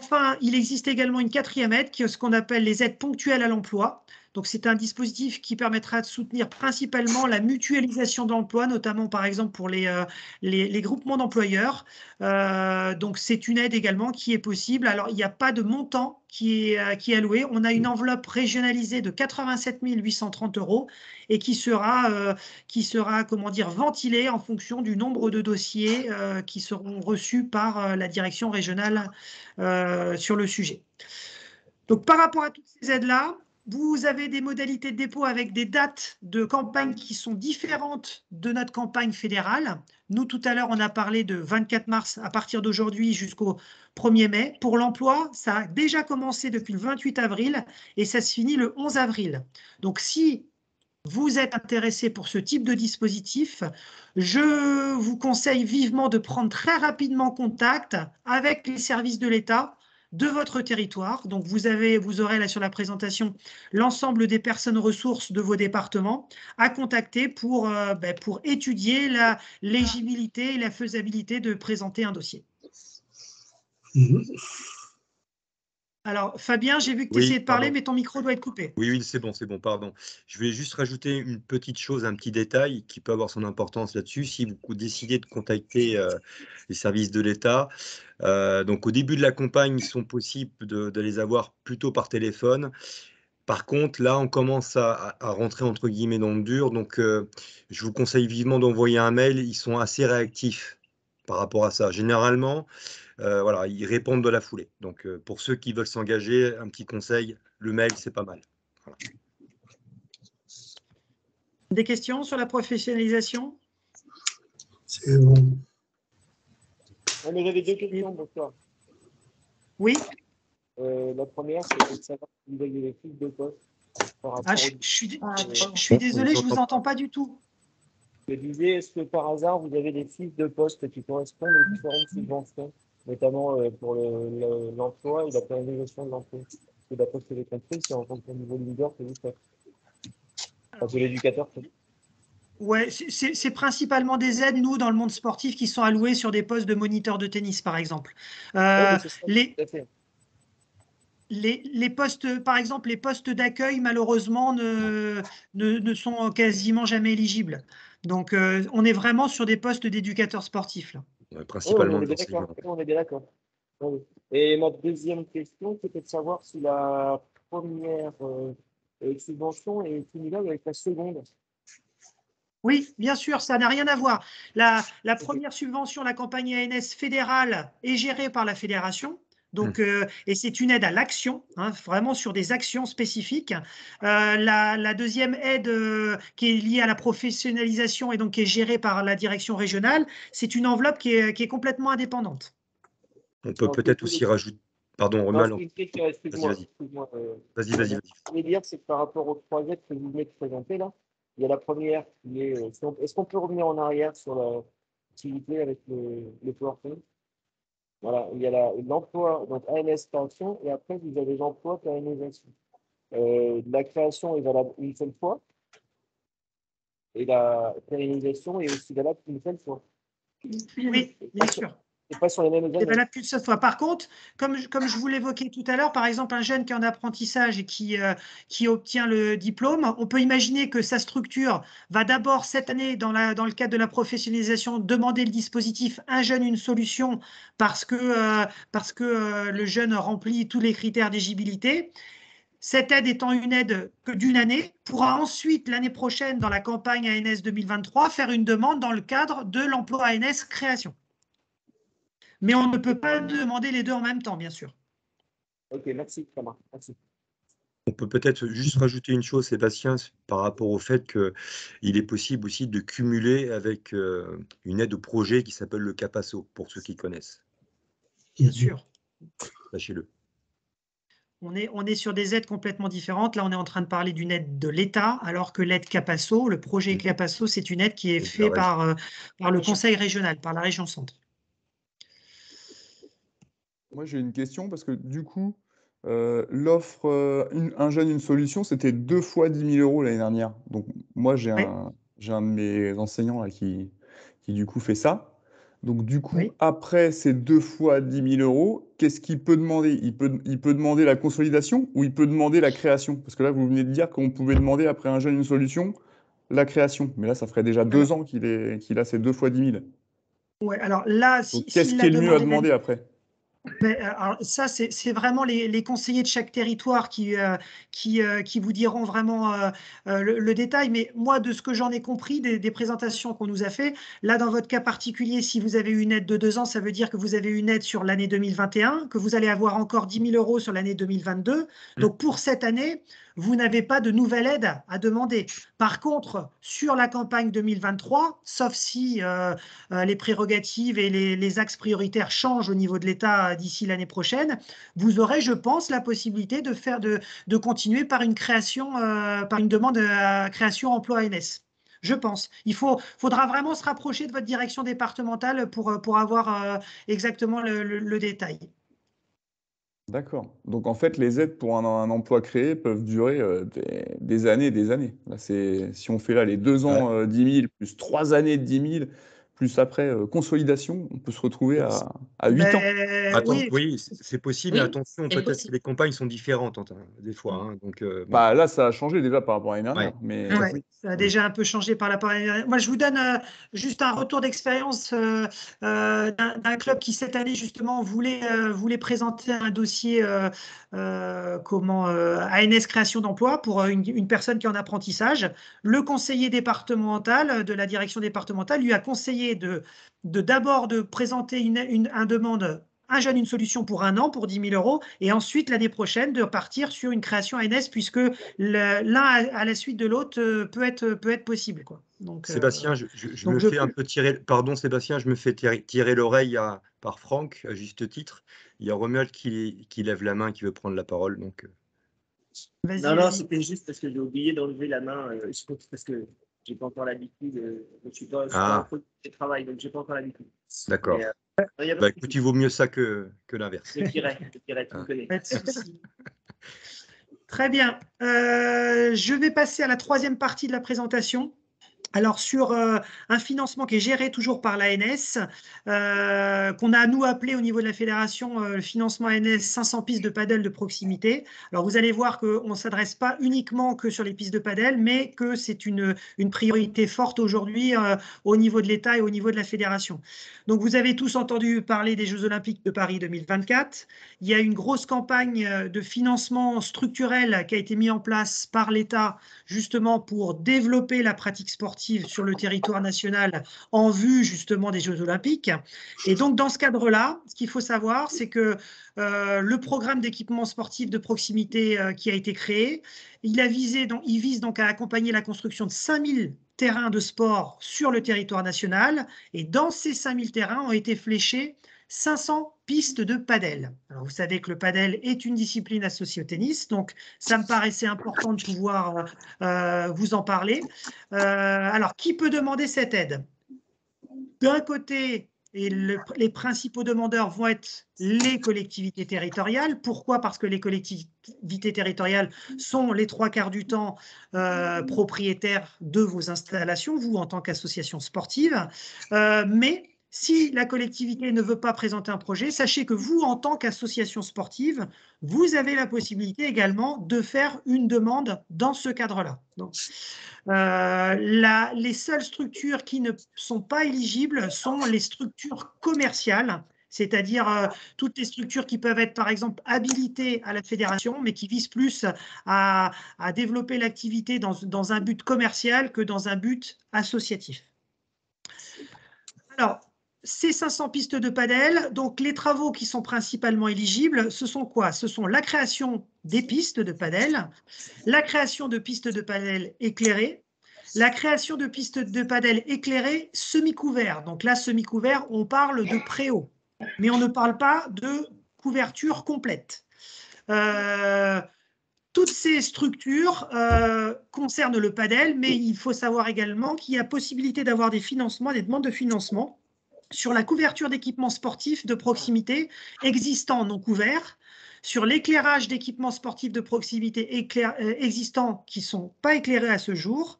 Enfin, il existe également une quatrième aide, qui est ce qu'on appelle les aides ponctuelles à l'emploi. Donc, c'est un dispositif qui permettra de soutenir principalement la mutualisation d'emploi, notamment par exemple pour les groupements d'employeurs. Donc, c'est une aide également qui est possible. Alors, il n'y a pas de montant qui est alloué. On a une enveloppe régionalisée de 87 830 € et qui sera ventilée en fonction du nombre de dossiers qui seront reçus par la direction régionale sur le sujet. Donc, par rapport à toutes ces aides-là, vous avez des modalités de dépôt avec des dates de campagne qui sont différentes de notre campagne fédérale. Nous, tout à l'heure, on a parlé de 24 mars à partir d'aujourd'hui jusqu'au 1er mai. Pour l'emploi, ça a déjà commencé depuis le 28 avril et ça se finit le 11 avril. Donc, si vous êtes intéressé pour ce type de dispositif, je vous conseille vivement de prendre très rapidement contact avec les services de l'État de votre territoire. Donc, vous aurez là sur la présentation l'ensemble des personnes ressources de vos départements à contacter pour étudier la légibilité et la faisabilité de présenter un dossier. Alors, Fabien, j'ai vu que tu essayais de parler, mais ton micro doit être coupé. Oui, c'est bon, pardon. Je voulais juste rajouter une petite chose, un petit détail qui peut avoir son importance là-dessus. Si vous décidez de contacter les services de l'État, donc au début de la campagne, ils sont possibles de les avoir plutôt par téléphone. Par contre, là, on commence à rentrer entre guillemets dans le dur. Donc, je vous conseille vivement d'envoyer un mail. Ils sont assez réactifs par rapport à ça. Généralement, voilà, ils répondent de la foulée. Donc, pour ceux qui veulent s'engager, un petit conseil, le mail, c'est pas mal. Voilà. Des questions sur la professionnalisation? C'est bon. J'avais 2 questions, docteur. Oui. La première, c'est de savoir si vous avez des fiches de poste. Je suis désolé, je ne vous entends pas du tout. Je disais, est-ce que par hasard, vous avez des fiches de poste qui correspondent aux différentes subventions, notamment pour l'emploi et la pérennisation de l'emploi? Parce que d'après ce que j'ai compris, c'est en fonction du niveau de leader que vous faites. Enfin, c'est l'éducateur. Ouais, c'est principalement des aides, nous, dans le monde sportif, qui sont allouées sur des postes de moniteur de tennis, par exemple. Les postes, par exemple, les postes d'accueil, malheureusement, ne sont quasiment jamais éligibles. Donc, on est vraiment sur des postes d'éducateurs sportifs. Là. Ouais, principalement. On est bien d'accord. Et ma deuxième question, c'était de savoir si la première subvention est similaire avec la seconde. Oui, bien sûr, ça n'a rien à voir. La première subvention, la campagne ANS fédérale, est gérée par la fédération. Donc, et c'est une aide à l'action, hein, vraiment sur des actions spécifiques. La deuxième aide qui est liée à la professionnalisation et donc qui est gérée par la direction régionale, c'est une enveloppe qui est complètement indépendante. On peut peut-être aussi rajouter… Pardon, Romuald. Vas-y. Vas-y. Ce que je voulais dire, c'est que par rapport aux 3 aides que vous venez de présenter là, il y a la première qui est… Est-ce qu'on peut revenir en arrière sur l'activité avec le PowerPoint? Voilà, il y a l'emploi, donc ANS création, et après vous avez l'emploi pérennisation. La création est valable une seule fois, et la pérennisation est aussi valable une seule fois. Oui, bien sûr. C'est pas sur les mêmes années. C'est valable plus de cette fois. Par contre, comme je vous l'évoquais tout à l'heure, par exemple, un jeune qui est en apprentissage et qui obtient le diplôme, on peut imaginer que sa structure va d'abord cette année, dans le cadre de la professionnalisation, demander le dispositif Un jeune, une solution parce que le jeune remplit tous les critères d'éligibilité. Cette aide étant une aide que d'une année, pourra ensuite, l'année prochaine, dans la campagne ANS 2023, faire une demande dans le cadre de l'emploi ANS création. Mais on ne peut pas demander les deux en même temps, bien sûr. Ok, merci, Thomas. Merci. On peut peut-être juste rajouter une chose, Sébastien, par rapport au fait qu'il est possible aussi de cumuler avec une aide au projet qui s'appelle le CAPASO, pour ceux qui connaissent. Bien sûr. Sachez-le. On est sur des aides complètement différentes. Là, on est en train de parler d'une aide de l'État, alors que l'aide CAPASO, le projet CAPASO, c'est une aide qui est faite par le conseil régional, par la région centre. Moi, j'ai une question parce que du coup, l'offre Un jeune, une solution, c'était 2 fois 10 000 € l'année dernière. Donc, moi, j'ai un de mes enseignants là, qui du coup fait ça. Donc, du coup, après ces 2 fois 10 000 €, qu'est-ce qu'il peut demander? Il peut demander la consolidation ou il peut demander la création? Parce que là, vous venez de dire qu'on pouvait demander après Un jeune, une solution, la création. Mais là, ça ferait déjà 2 ans qu'il a ces 2 fois 10 000. Ouais, alors là, qu'est-ce qui est le mieux à demander après? Alors ça, c'est vraiment les conseillers de chaque territoire qui vous diront vraiment le détail. Mais moi, de ce que j'en ai compris des présentations qu'on nous a fait, là, dans votre cas particulier, si vous avez une aide de 2 ans, ça veut dire que vous avez une aide sur l'année 2021, que vous allez avoir encore 10 000 € sur l'année 2022. Donc, pour cette année, vous n'avez pas de nouvelle aide à demander. Par contre, sur la campagne 2023, sauf si les prérogatives et les axes prioritaires changent au niveau de l'État d'ici l'année prochaine, vous aurez, je pense, la possibilité de continuer par une création, par une demande à création emploi ANS. Je pense. Il faudra vraiment se rapprocher de votre direction départementale pour avoir exactement le détail. D'accord. Donc en fait, les aides pour un emploi créé peuvent durer des années et des années. Là, si on fait là les 2 Ouais. ans 10 000, plus 3 années de 10 000, plus après consolidation, on peut se retrouver à 8 ans. Ben, Attends, oui, oui, c'est possible, mais Oui, attention, c'est peut-être que possible. les campagnes sont différentes des fois, hein, donc bon. Bah, là, ça a changé déjà par rapport à l'année dernière. Ouais. Mais ouais, oui. ça a déjà un peu changé par rapport à l'année dernière. Moi, je vous donne juste un retour d'expérience d'un club qui, cette année, justement, voulait présenter un dossier ANS création d'emploi pour une personne qui est en apprentissage. Le conseiller départemental de la direction départementale lui a conseillé d'abord de présenter un demande un jeune, une solution pour 1 an, pour 10 000 euros, et ensuite, l'année prochaine, de partir sur une création ANS, puisque l'un à la suite de l'autre peut être possible, quoi. Donc, Sébastien, je donc me je, fais un peu tirer, pardon Sébastien, je me fais tirer l'oreille par Franck, à juste titre. Il y a Romuald qui lève la main, qui veut prendre la parole, donc. vas-y, Non, vas-y. c'était juste parce que j'ai oublié d'enlever la main. Je pense parce que j'ai pas encore l'habitude. Je suis pas en Ah, faute de travail, donc j'ai pas encore l'habitude. d'accord. Mais, il y a pas Bah de écoute, souci. il vaut mieux ça que l'inverse. Je dirais, tu me Ah. connais. Pas de souci. Très bien. Je vais passer à la troisième partie de la présentation. Alors, sur un financement qui est géré toujours par l'ANS, qu'on a, nous, appelé au niveau de la fédération le financement ANS 500 pistes de paddle de proximité. Alors, vous allez voir qu'on ne s'adresse pas uniquement que sur les pistes de paddle, mais que c'est une priorité forte aujourd'hui au niveau de l'État et au niveau de la fédération. Donc, vous avez tous entendu parler des Jeux Olympiques de Paris 2024. Il y a une grosse campagne de financement structurel qui a été mise en place par l'État justement pour développer la pratique sportive sur le territoire national en vue justement des Jeux Olympiques. Et donc dans ce cadre-là, ce qu'il faut savoir, c'est que le programme d'équipement sportif de proximité qui a été créé, il vise donc à accompagner la construction de 5000 terrains de sport sur le territoire national. Et dans ces 5000 terrains ont été fléchés 500 pistes de padel. Alors, vous savez que le padel est une discipline associée au tennis, donc ça me paraissait important de pouvoir vous en parler. Alors, qui peut demander cette aide? D'un côté, et les principaux demandeurs vont être les collectivités territoriales. Pourquoi? Parce que les collectivités territoriales sont les 3/4 du temps propriétaires de vos installations, vous en tant qu'association sportive. Mais si la collectivité ne veut pas présenter un projet, sachez que vous, en tant qu'association sportive, vous avez la possibilité également de faire une demande dans ce cadre-là. Les seules structures qui ne sont pas éligibles sont les structures commerciales, c'est-à-dire toutes les structures qui peuvent être, par exemple, habilitées à la fédération, mais qui visent plus à développer l'activité dans un but commercial que dans un but associatif. Alors, ces 500 pistes de padel, donc les travaux qui sont principalement éligibles, ce sont quoi? Ce sont la création des pistes de padel, la création de pistes de padel éclairées, la création de pistes de padel éclairées semi-couvertes. Donc là, semi-couvert, on parle de préau, mais on ne parle pas de couverture complète. Toutes ces structures concernent le padel, mais il faut savoir également qu'il y a possibilité d'avoir des financements, des demandes de financement sur la couverture d'équipements sportifs de proximité existants non couverts, sur l'éclairage d'équipements sportifs de proximité existants qui ne sont pas éclairés à ce jour,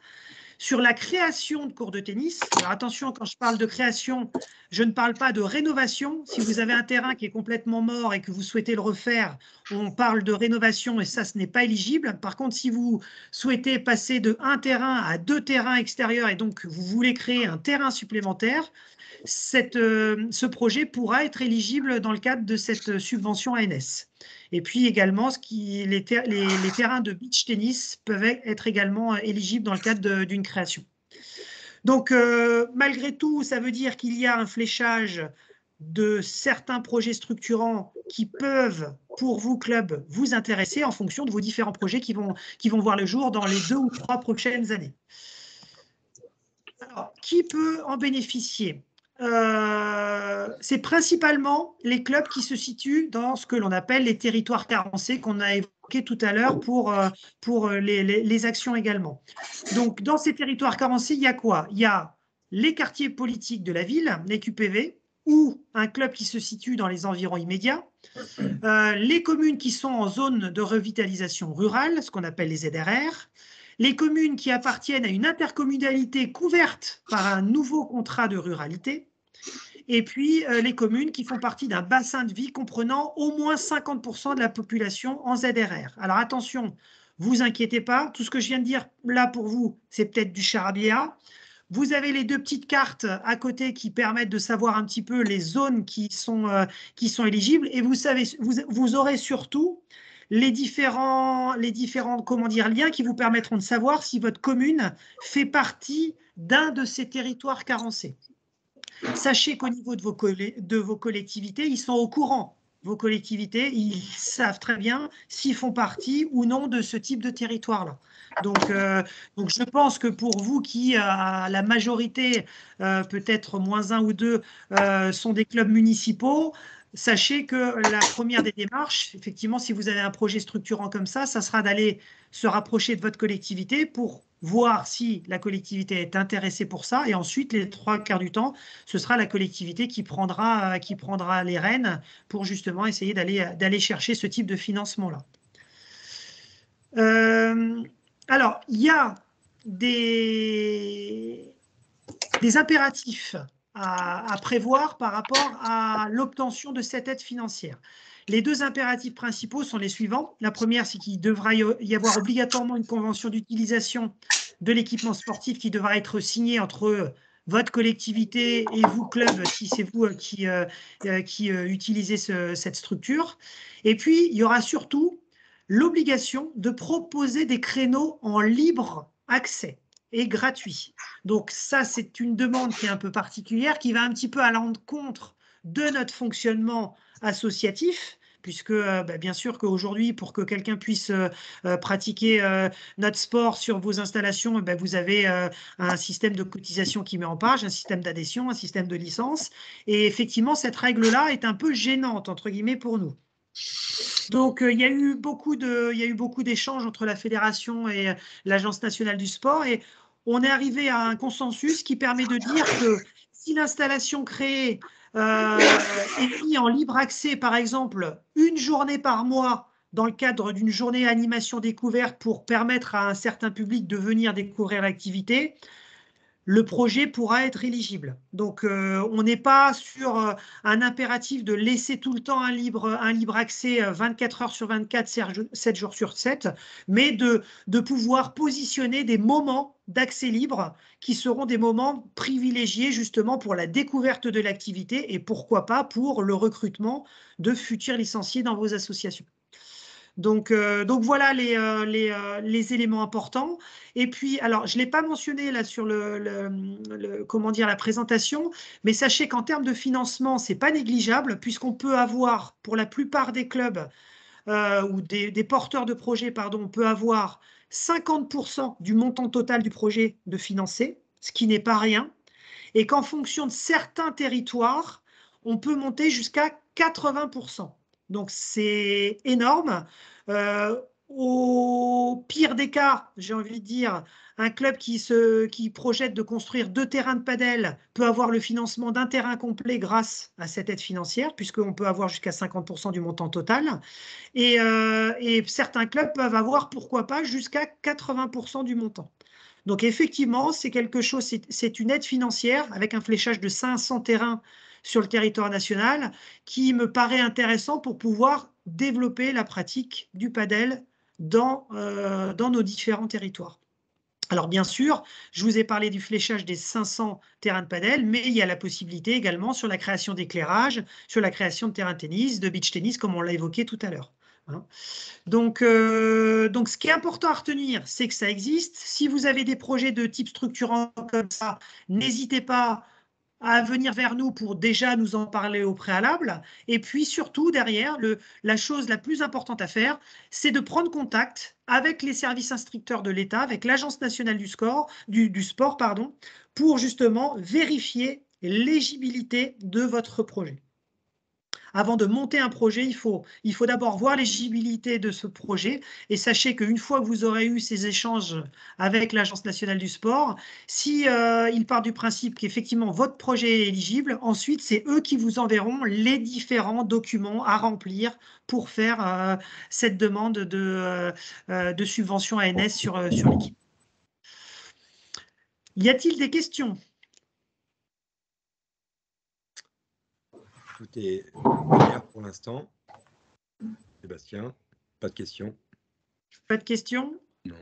sur la création de cours de tennis. Alors attention, quand je parle de création, je ne parle pas de rénovation. Si vous avez un terrain qui est complètement mort et que vous souhaitez le refaire, on parle de rénovation et ça, ce n'est pas éligible. Par contre, si vous souhaitez passer de 1 terrain à 2 terrains extérieurs et donc vous voulez créer un terrain supplémentaire, ce projet pourra être éligible dans le cadre de cette subvention ANS. Et puis également, les terrains de beach tennis peuvent être également éligibles dans le cadre d'une création. Donc, malgré tout, ça veut dire qu'il y a un fléchage de certains projets structurants qui peuvent, pour vous, club, vous intéresser en fonction de vos différents projets qui vont voir le jour dans les 2 ou 3 prochaines années. Alors, qui peut en bénéficier? C'est principalement les clubs qui se situent dans ce que l'on appelle les territoires carencés qu'on a évoqué tout à l'heure pour les actions également. Donc, dans ces territoires carencés, il y a quoi? Il y a les quartiers politiques de la ville, les QPV, ou un club qui se situe dans les environs immédiats, les communes qui sont en zone de revitalisation rurale, ce qu'on appelle les ZRR, les communes qui appartiennent à une intercommunalité couverte par un nouveau contrat de ruralité, et puis les communes qui font partie d'un bassin de vie comprenant au moins 50% de la population en ZRR. Alors attention, vous inquiétez pas, tout ce que je viens de dire là pour vous, c'est peut-être du charabia. Vous avez les deux petites cartes à côté qui permettent de savoir un petit peu les zones qui sont éligibles, et vous savez, vous aurez surtout les différents comment dire, liens qui vous permettront de savoir si votre commune fait partie d'un de ces territoires carencés. Sachez qu'au niveau de vos collectivités, ils sont au courant. Vos collectivités, ils savent très bien s'ils font partie ou non de ce type de territoire-là. Donc, je pense que pour vous qui, la majorité, peut-être moins un ou deux, sont des clubs municipaux, sachez que la première des démarches, effectivement, si vous avez un projet structurant comme ça sera d'aller se rapprocher de votre collectivité pour voir si la collectivité est intéressée pour ça. Et ensuite, les 3/4 du temps, ce sera la collectivité qui prendra les rênes pour justement essayer d'aller chercher ce type de financement-là. Alors, il y a des impératifs à prévoir par rapport à l'obtention de cette aide financière. Les deux impératifs principaux sont les suivants. La première, c'est qu'il devra y avoir obligatoirement une convention d'utilisation de l'équipement sportif qui devra être signée entre votre collectivité et vous, club, si c'est vous qui utilisez cette structure. Et puis, il y aura surtout l'obligation de proposer des créneaux en libre accès et gratuit. Donc ça, c'est une demande qui est un peu particulière, qui va un petit peu à l'encontre de notre fonctionnement associatif, puisque bien sûr qu'aujourd'hui, pour que quelqu'un puisse pratiquer notre sport sur vos installations, vous avez un système de cotisation qui met en page, un système d'adhésion, un système de licence. Et effectivement, cette règle-là est un peu gênante, entre guillemets, pour nous. Donc, il y a eu beaucoup d'échanges entre la fédération et l'Agence nationale du sport, et on est arrivé à un consensus qui permet de dire que si l'installation créée est mise en libre accès, par exemple, une journée par mois dans le cadre d'une journée animation découverte pour permettre à un certain public de venir découvrir l'activité, le projet pourra être éligible. Donc, on n'est pas sur un impératif de laisser tout le temps un libre accès 24 heures sur 24, 7 jours sur 7, mais de pouvoir positionner des moments d'accès libre qui seront des moments privilégiés justement pour la découverte de l'activité et pourquoi pas pour le recrutement de futurs licenciés dans vos associations. Donc voilà les éléments importants. Et puis, alors, je ne l'ai pas mentionné là sur comment dire, la présentation, mais sachez qu'en termes de financement, ce n'est pas négligeable, puisqu'on peut avoir, pour la plupart des clubs ou des porteurs de projets, pardon, on peut avoir 50% du montant total du projet de financer, ce qui n'est pas rien, et qu'en fonction de certains territoires, on peut monter jusqu'à 80%. Donc, c'est énorme. Au pire des cas, j'ai envie de dire, un club qui projette de construire 2 terrains de padel peut avoir le financement d'un terrain complet grâce à cette aide financière, puisqu'on peut avoir jusqu'à 50% du montant total. Et certains clubs peuvent avoir, pourquoi pas, jusqu'à 80% du montant. Donc effectivement, c'est quelque chose, c'est une aide financière avec un fléchage de 500 terrains sur le territoire national qui me paraît intéressant pour pouvoir développer la pratique du padel dans nos différents territoires. Alors bien sûr, je vous ai parlé du fléchage des 500 terrains de padel, mais il y a la possibilité également sur la création d'éclairage, sur la création de terrains de tennis, de beach tennis, comme on l'a évoqué tout à l'heure. Donc, ce qui est important à retenir, c'est que ça existe. Si vous avez des projets de type structurant comme ça, n'hésitez pas à venir vers nous pour déjà nous en parler au préalable. Et puis surtout, derrière, la chose la plus importante à faire, c'est de prendre contact avec les services instructeurs de l'État, avec l'Agence nationale du sport, pour justement vérifier l'éligibilité de votre projet. avant de monter un projet, il faut d'abord voir l'éligibilité de ce projet. Et sachez qu'une fois que vous aurez eu ces échanges avec l'Agence nationale du sport, si il part du principe qu'effectivement votre projet est éligible, ensuite c'est eux qui vous enverront les différents documents à remplir pour faire cette demande de subvention ANS sur l'équipe. Y a-t-il des questions? Tout est clair pour l'instant. Sébastien, pas de questions? Pas de questions? Non.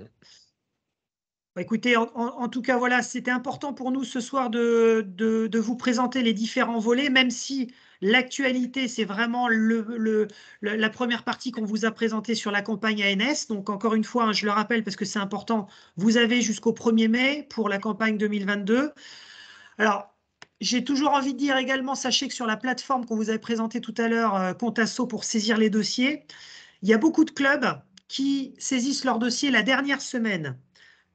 Écoutez, en tout cas, voilà, c'était important pour nous ce soir de vous présenter les différents volets, même si l'actualité, c'est vraiment la première partie qu'on vous a présentée sur la campagne ANS. Donc, encore une fois, je le rappelle parce que c'est important, vous avez jusqu'au 1er mai pour la campagne 2022. Alors, j'ai toujours envie de dire également, sachez que sur la plateforme qu'on vous avait présentée tout à l'heure, Contasso pour saisir les dossiers, il y a beaucoup de clubs qui saisissent leurs dossiers la dernière semaine.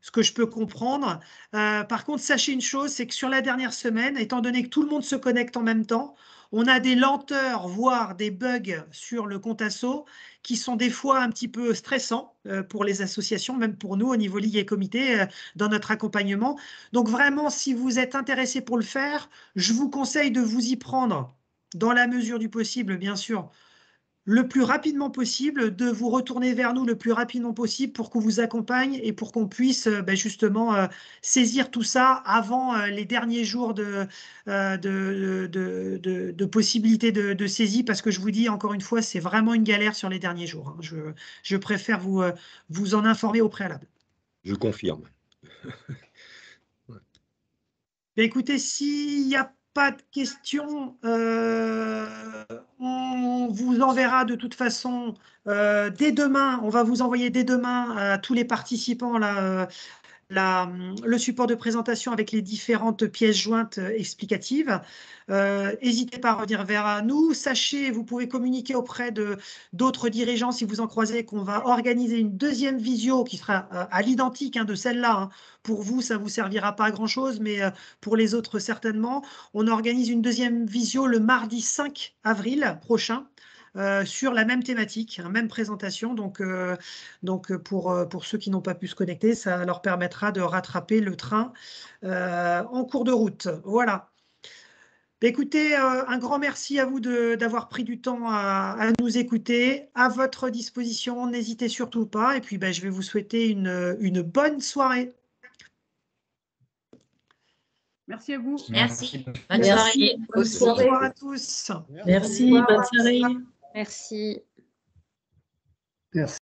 Ce que je peux comprendre. Par contre, sachez une chose, c'est que sur la dernière semaine, étant donné que tout le monde se connecte en même temps, on a des lenteurs, voire des bugs sur le Contasso qui sont des fois un petit peu stressants pour les associations, même pour nous au niveau Ligue et Comité, dans notre accompagnement. Donc vraiment, si vous êtes intéressé pour le faire, je vous conseille de vous y prendre dans la mesure du possible, bien sûr, le plus rapidement possible, de vous retourner vers nous le plus rapidement possible pour qu'on vous accompagne et pour qu'on puisse justement saisir tout ça avant les derniers jours de possibilité de saisie, parce que je vous dis encore une fois, c'est vraiment une galère sur les derniers jours. Hein. Je préfère vous en informer au préalable. Je confirme. Bien, écoutez, s'il n'y a pas de questions, on vous enverra de toute façon dès demain, on va vous envoyer dès demain à tous les participants là, le support de présentation avec les différentes pièces jointes explicatives. N'hésitez pas à revenir vers nous. Sachez, vous pouvez communiquer auprès d'autres dirigeants si vous en croisez, qu'on va organiser une deuxième visio qui sera à l'identique de celle-là. Hein. Pour vous, ça ne vous servira pas à grand-chose, mais pour les autres, certainement. On organise une deuxième visio le mardi 5 avril prochain. Sur la même thématique, même présentation. Donc pour ceux qui n'ont pas pu se connecter, ça leur permettra de rattraper le train en cours de route. Voilà. Écoutez, un grand merci à vous d'avoir pris du temps à nous écouter. À votre disposition, n'hésitez surtout pas. Et puis, je vais vous souhaiter une bonne soirée. Merci à vous. Merci. Bonne Merci. soirée. Bonne soirée à tous. Merci. Bonne soirée. Merci. Merci.